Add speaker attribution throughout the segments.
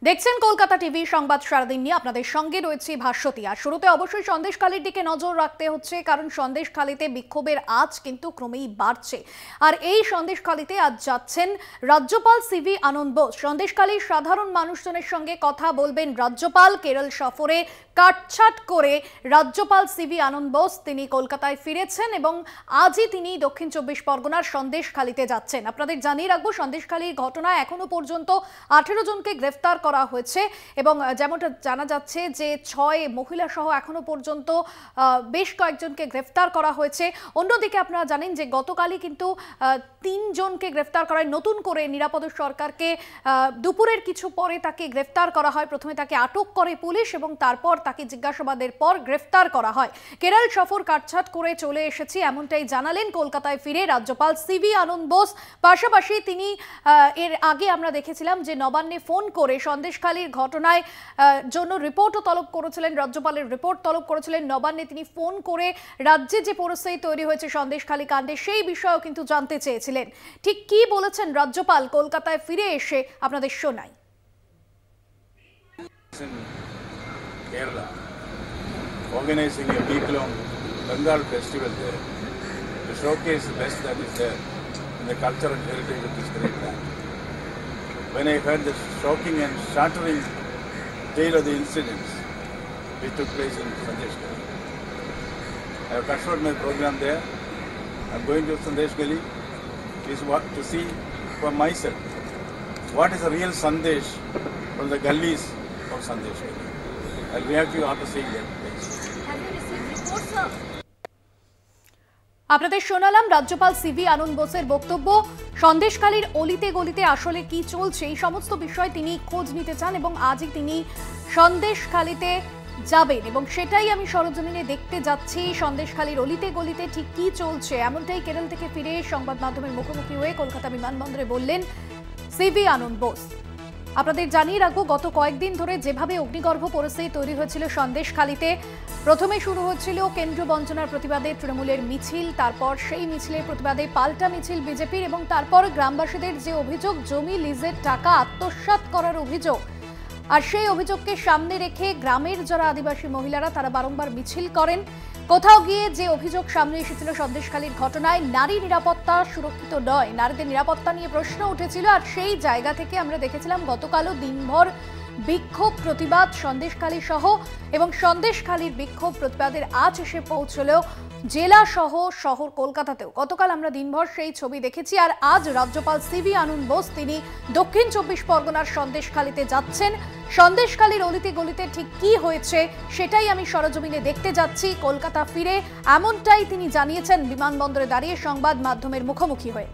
Speaker 1: দেখছেন কলকাতা টিভি সংবাদ সারাদিন নিয়ে আপনাদের সঙ্গে রয়েছে ভাস্বতী। আর শুরুতে অবশ্যই সন্দেশখালীর দিকে নজর রাখতে হচ্ছে, কারণ সন্দেশখালীতে বিক্ষোভের আঁচ কিন্তু ক্রমেই বাড়ছে। আর এই সন্দেশখালীতে আজ যাচ্ছেন রাজ্যপাল সিভি আনন্দ বোস। সন্দেশখালীর সাধারণ মানুষজনের সঙ্গে কথা বলবেন রাজ্যপাল। কেরল সফরে কাটছাট করে রাজ্যপাল সিভি আনন্দ বোস তিনি কলকাতায় ফিরেছেন এবং আজই তিনি দক্ষিণ চব্বিশ পরগনার সন্দেশখালীতে যাচ্ছেন। আপনাদের জানিয়ে রাখবো, সন্দেশখালীর ঘটনায় এখনো পর্যন্ত 18 জনকে গ্রেফতার করা হয়েছে এবং যেমনটা জানা যাচ্ছে যে 6 মহিলা সহ এখনো পর্যন্ত বেশ কয়েকজনকে গ্রেফতার করা হয়েছে। অন্যদিকে আপনারা জানেন যে গতকালই কিন্তু 3 জনকে গ্রেফতার করায় নতুন করে নিরাপদ সরকারকে দুপুরের কিছু পরে তাকে গ্রেফতার করা হয়। প্রথমে তাকে আটক করে পুলিশ এবং তারপর তাকে জিজ্ঞাসাবাদের পর গ্রেফতার করা হয়। কেরল সফর কাটছাট করে চলে এসেছি এমনটাই জানালেন কলকাতায় ফিরে রাজ্যপাল সিভি আনন্দ বোস। পাশাপাশি তিনি এর আগে আমরা দেখেছিলাম যে নবান্নে ফোন করে সন্দেশখালীর ঘটনায় জন্য রিপোর্টও তলব করেছিলেন, রাজ্যপালের রিপোর্ট তলব করেছিলেন। নবান্নে তিনি ফোন করে রাজ্যে যে পরিস্থিতি তৈরি হয়েছে সন্দেশখালী কাণ্ডে সেই বিষয়েও কিন্তু জানতে চেয়েছিলেন। ঠিক কি বলেছেন রাজ্যপাল কলকাতায় ফিরে এসে আপনাদের শোনাই।
Speaker 2: Kerala, organizing a week-long Bengal festival there to showcase the best that is there in the culture and heritage of this great land. When I heard the shocking and shattering tale of the incidents which took place in Sandeshgali, I have cut short my program there. I am going to Sandeshgali to see for myself what is the real Sandesh from the gullies of Sandeshgali. I'll react to you after seeing that place.
Speaker 1: Have you received reports, sir? আপনাদের শোনালাম রাজ্যপাল CV আনন্দ বোসের বক্তব্য। সন্দেশখালীর অলিতে গলিতে আসলে কি চলছে এই সমস্ত বিষয় তিনি খোঁজ নিতে চান এবং আজই তিনি সন্দেশখালীতে যাবেন এবং সেটাই আমি সরজমিনে দেখতে যাচ্ছি। সন্দেশখালীর অলিতে গলিতে ঠিক কি চলছে এমনটাই কেরল থেকে ফিরে সংবাদ মাধ্যমের মুখোমুখি হয়ে কলকাতা বিমানবন্দরে বললেন সিভি আনন্দ বোস। আপনাদের জানিয়ে রাখবো, গত কয়েকদিন ধরে যেভাবে অগ্নিগর্ভ পরিস্থিতি তৈরি হয়েছিল সন্দেশখালীতে, প্রথমে শুরু হচ্ছিল কেন্দ্র বঞ্চনার প্রতিবাদে তৃণমূলের মিছিল, তারপর সেই মিছিলের প্রতিবাদে পাল্টা মিছিল বিজেপির এবং তারপর গ্রামবাসীদের যে অভিযোগ জমি লিজের টাকা আত্মসাৎ করার অভিযোগ, আর সেই অভিযোগকে সামনে রেখে গ্রামের যারা আদিবাসী মহিলারা তারা বারংবার মিছিল করেন। কোথাও গিয়ে যে অভিযোগ সামনে এসেছিল সন্দেশখালীর ঘটনায় নারী নিরাপত্তা সুরক্ষিত নয়, নারীদের নিরাপত্তা নিয়ে প্রশ্ন উঠেছিল। আর সেই জায়গা থেকে আমরা দেখেছিলাম গতকালও দিনভর বিক্ষোভ প্রতিবাদ সন্দেশখালী সহ এবং সন্দেশখালীর বিক্ষোভ প্রতিবাদের আজ এসে পৌঁছল জেলা সহ শহর কলকাতাতেও। গতকাল আমরা দিনভর সেই ছবি দেখেছি। আর আজ রাজ্যপাল সিভি আনন্দ বোস তিনি দক্ষিণ চব্বিশ পরগনার সন্দেশখালীতে যাচ্ছেন। সন্দেশখালীর অলিতে গলিতে ঠিক কি হয়েছে সেটাই আমি সরজমিনে দেখতে যাচ্ছি কলকাতা ফিরে, এমনটাই তিনি জানিয়েছেন বিমানবন্দরে দাঁড়িয়ে সংবাদ মাধ্যমের মুখোমুখি হয়ে।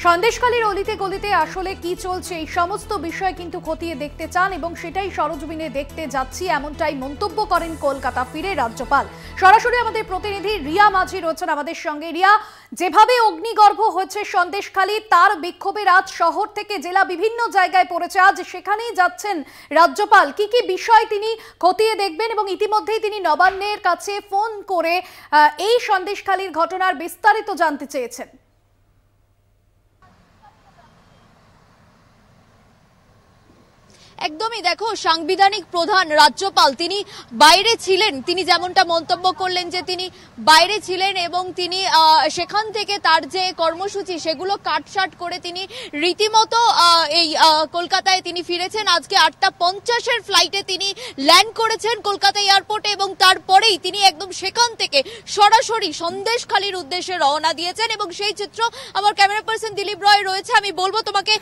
Speaker 1: সন্দেশখালীর অলিতে গলিতে আসলে কি চলছে এই সমস্ত বিষয় কিন্তু খতিয়ে দেখতে চান এবং সেটাই সরজমিনে দেখতে যাচ্ছি এমনটাই মন্তব্য করেন কলকাতা ফিরে রাজ্যপাল। সরাসরি আমাদের প্রতিনিধি রিয়া মাঝি রয়েছেন আমাদের সঙ্গে। রিয়া, যেভাবে অগ্নিগর্ভ হয়েছে সন্দেশখালী, তার বিক্ষোভের আজ শহর থেকে জেলা বিভিন্ন জায়গায় পড়েছে, আজ সেখানেই যাচ্ছেন রাজ্যপাল। কি কি বিষয় তিনি খতিয়ে দেখবেন এবং ইতিমধ্যেই তিনি নবান্নের কাছে ফোন করে এই সন্দেশখালীর ঘটনার বিস্তারিত জানতে চেয়েছেন?
Speaker 3: একদমই, দেখো, সাংবিধানিক প্রধান রাজ্যপাল তিনি বাইরে ছিলেন। তিনি যেমনটা মন্তব্য করলেন যে তিনি বাইরে ছিলেন এবং তিনি সেখান থেকে তার যে কর্মসূচি সেগুলো কাটছাট করে তিনি রীতিমতো এই কলকাতায় তিনি ফিরেছেন। আজকে 8:50-এর ফ্লাইটে তিনি ল্যান্ড করেছেন কলকাতা এয়ারপোর্টে এবং তারপরেই তিনি একদম সেখান থেকে সরাসরি সন্দেশখালীর উদ্দেশ্যে রওনা দিয়েছেন এবং সেই চিত্র আমার ক্যামেরা পার্সন দিলীপ রয় রয়েছে। আমি বলবো তোমাকে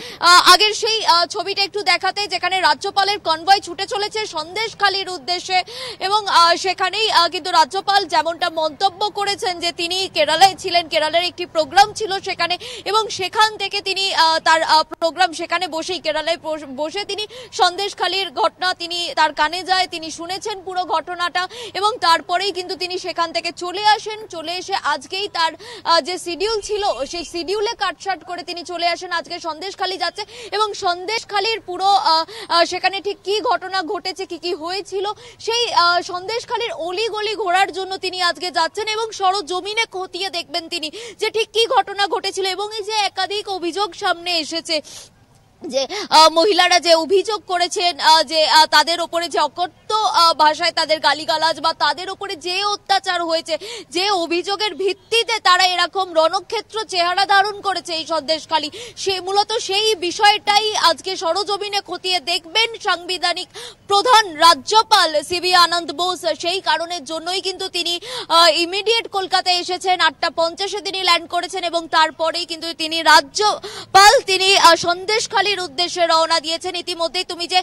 Speaker 3: আগের সেই ছবিটা একটু দেখাতে, যেখানে রাজ্যপালের কনভয় ছুটে চলেছে সন্দেশখালীর উদ্দেশ্যে এবং সেখানেই কিন্তু রাজ্যপাল যেমনটা মন্তব্য করেছেন যে তিনি কেরালায় ছিলেন, কেরালার একটি প্রোগ্রাম ছিল সেখানে এবং সেখান থেকে তিনি তার প্রোগ্রাম সেখানে বসেই কেরালায় বসে তিনি সন্দেশখালীর ঘটনা তিনি তার কানে যায়, তিনি শুনেছেন পুরো ঘটনাটা এবং তারপরেই কিন্তু তিনি সেখান থেকে চলে আসেন। চলে এসে আজকেই তার যে শিডিউল ছিল সেই শিডিউলে কাটছাট করে তিনি চলে আসেন, আজকে সন্দেশখালী যাচ্ছে এবং সন্দেশখালীর পুরো সেখানে ঠিক কি ঘটনা ঘটেছে, কি কি হয়েছিল, সেই সন্দেশখালীর অলিগলি ঘোরার জন্য তিনি আজকে যাচ্ছেন এবং সরজমিনে খতিয়ে দেখবেন তিনি যে ঠিক কি ঘটনা ঘটেছিল। এবং এই যে একাধিক অভিযোগ সামনে এসেছে যে মহিলারা যে অভিযোগ করেছেন যে তাদের ওপরে যে অকথ্য ভাষায় তাদের গালিগালাজ বা তাদের ওপরে যে অত্যাচার হয়েছে, যে অভিযোগের ভিত্তিতে তারা এরকম রণক্ষেত্র চেহারা ধারণ করেছে এই সন্দেশখালী, সে মূলত সেই বিষয়টাই আজকে সরজমিনে খতিয়ে দেখবেন সাংবিধানিক প্রধান রাজ্যপাল সিভি আনন্দ বোস। সেই কারণের জন্যই কিন্তু তিনি ইমিডিয়েট কলকাতায় এসেছেন, 8:50 তিনি ল্যান্ড করেছেন এবং তারপরেই কিন্তু তিনি রাজ্যপাল তিনি সন্দেশখালী উদ্দেশ্যে রওনা দিয়েছেন। ইতিমধ্যে তুমি যে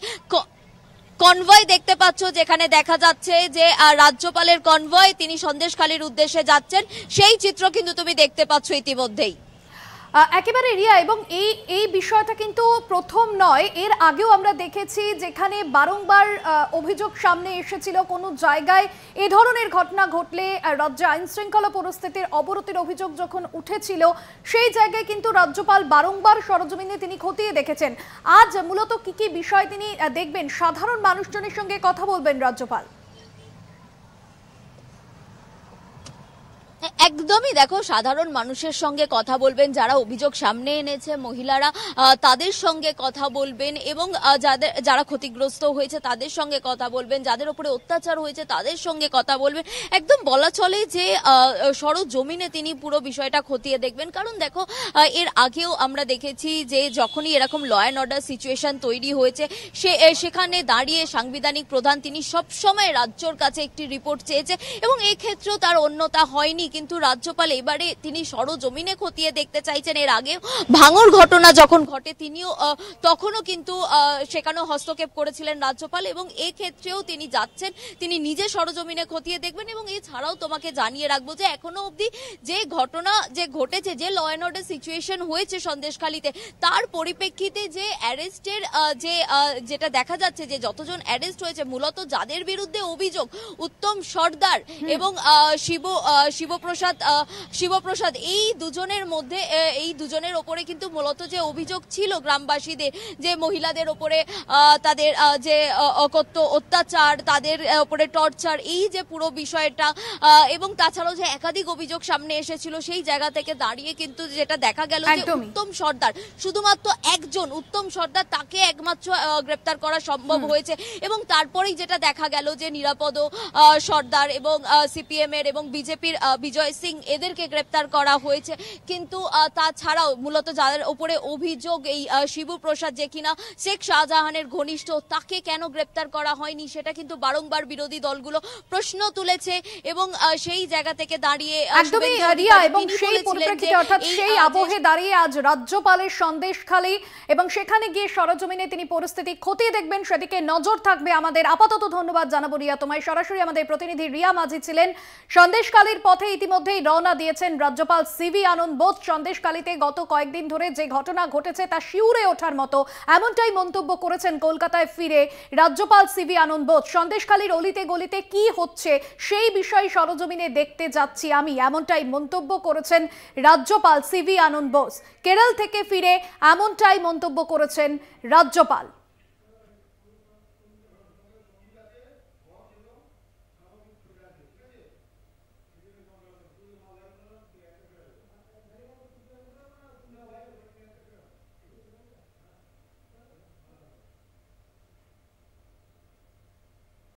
Speaker 3: কনভয় দেখতে পাচ্ছ, যেখানে দেখা যাচ্ছে যে রাজ্যপালের কনভয় তিনি সন্দেশখালীর উদ্দেশ্যে যাচ্ছেন, সেই চিত্র কিন্তু তুমি দেখতে পাচ্ছ ইতিমধ্যেই।
Speaker 1: একেবারে রিয়া, এবং এই বিষয়টা কিন্তু প্রথম নয়, এর আগেও আমরা দেখেছি যেখানে বারংবার অভিযোগ সামনে এসেছিল কোনো জায়গায় এ ধরনের ঘটনা ঘটলে রাজ্যে আইন শৃঙ্খলা পরিস্থিতির অবনতির অভিযোগ যখন উঠেছিল, সেই জায়গায় কিন্তু রাজ্যপাল বারংবার সরজমিনে তিনি খতিয়ে দেখেছেন। আজ মূলত কি কি বিষয় তিনি দেখবেন, সাধারণ মানুষজনের সঙ্গে কথা বলবেন রাজ্যপাল?
Speaker 3: একদমই, দেখো, সাধারণ মানুষের সঙ্গে কথা বলবেন, যারা অভিযোগ সামনে এনেছে মহিলারা তাদের সঙ্গে কথা বলবেন এবং যারা ক্ষতিগ্রস্ত হয়েছে তাদের সঙ্গে কথা বলবেন, যাদের উপরে অত্যাচার হয়েছে তাদের সঙ্গে কথা বলবেন। একদম বলা চলে যে সরজমিনে তিনি পুরো বিষয়টা খতিয়ে দেখবেন। কারণ দেখো, এর আগেও আমরা দেখেছি যে যখনই এরকম ল অ্যান্ড অর্ডার সিচুয়েশন তৈরি হয়েছে সেখানে দাঁড়িয়ে সাংবিধানিক প্রধান তিনি সবসময় রাজ্যর কাছে একটি রিপোর্ট চেয়েছে এবং এই ক্ষেত্রেও তার অন্যতা হয়নি। কিন্তু রাজ্যপাল এবারে তিনি সরজমিনে খতিয়ে দেখতে চাইছেন। এর আগে ভাঙর ঘটনা যখন ঘটে তিনিও তখনও কিন্তু সেখানেও হস্তক্ষেপ করেছিলেন রাজ্যপাল এবং এই ক্ষেত্রেও তিনি যাচ্ছেন, তিনি নিজে সরজমিনে খতিয়ে দেখবেন। এবং এছাড়াও তোমাকে জানিয়ে রাখবো যে এখনো অবধি যে ঘটনা যে ঘটেছে, যে ল অ্যান্ড অর্ডার সিচুয়েশন হয়েছে সন্দেশখালীতে, তার পরিপ্রেক্ষিতে যে অ্যারেস্টের যেটা দেখা যাচ্ছে যে যতজন অ্যারেস্ট হয়েছে মূলত যাদের বিরুদ্ধে অভিযোগ, উত্তম সর্দার এবং শিবপ্রসাদ, এই দুজনের মধ্যে এই দুজনের ওপরে কিন্তু মূলত যে অভিযোগ ছিল গ্রামবাসীদের, যে মহিলাদের ওপরে তাদের যে অকথ্য অত্যাচার, তাদের ওপরে টর্চার, এই যে পুরো বিষয়টা এবং তাছাড়াও যে একাধিক অভিযোগ সামনে এসেছিল, সেই জায়গা থেকে দাঁড়িয়ে কিন্তু যেটা দেখা গেল যে উত্তম সর্দার, শুধুমাত্র একজন উত্তম সর্দার, তাকে একমাত্র গ্রেপ্তার করা সম্ভব হয়েছে। এবং তারপরেই যেটা দেখা গেল যে নিরাপদ সর্দার এবং সিপিএম এর এবং বিজেপির বিজয় সিং, এদেরকে গ্রেপ্তার করা হয়েছে। কিন্তু তাছাড়াও মূলত যাদের উপরে অভিযোগ, এই শিবপ্রসাদ যে কিনা শেখ শাহজাহানের ঘনিষ্ঠ, তাকে কেন গ্রেপ্তার করা হয়নি সেটা কিন্তু বারংবার বিরোধী দলগুলো প্রশ্ন তুলেছে। এবং সেই জায়গা থেকে দাঁড়িয়ে
Speaker 1: একদমই রিয়া, এবং সেই পরিপ্রেক্ষিতে অর্থাৎ সেই আবহে দাঁড়িয়ে আজ রাজ্যপালের সন্দেশখালী এবং সেখানে গিয়ে সরজমিনে তিনি পরিস্থিতি খতিয়ে দেখবেন, সেদিকে নজর থাকবে আমাদের। আপাতত ধন্যবাদ জানাবো রিয়া তোমায়। সরাসরি আমাদের প্রতিনিধি রিয়া মাঝি ছিলেন। সন্দেশখালীর পথে ইতিমধ্যেই রওনা দিয়েছেন রাজ্যপাল সিভি আনন্দ বোস। সন্দেশখালীতে গত কয়েকদিন ধরে যে ঘটনা ঘটেছে তা শিউরে ওঠার মতো, এমনটাই মন্তব্য করেছেন কলকাতায় ফিরে রাজ্যপাল সিভি আনন্দ বোস। সন্দেশখালীর অলিতে গলিতে কি হচ্ছে সেই বিষয়ে সরজমিনে দেখতে যাচ্ছি আমি, এমনটাই মন্তব্য করেছেন রাজ্যপাল সিভি আনন্দ বোস। কেরল থেকে ফিরে এমনটাই মন্তব্য করেছেন রাজ্যপাল।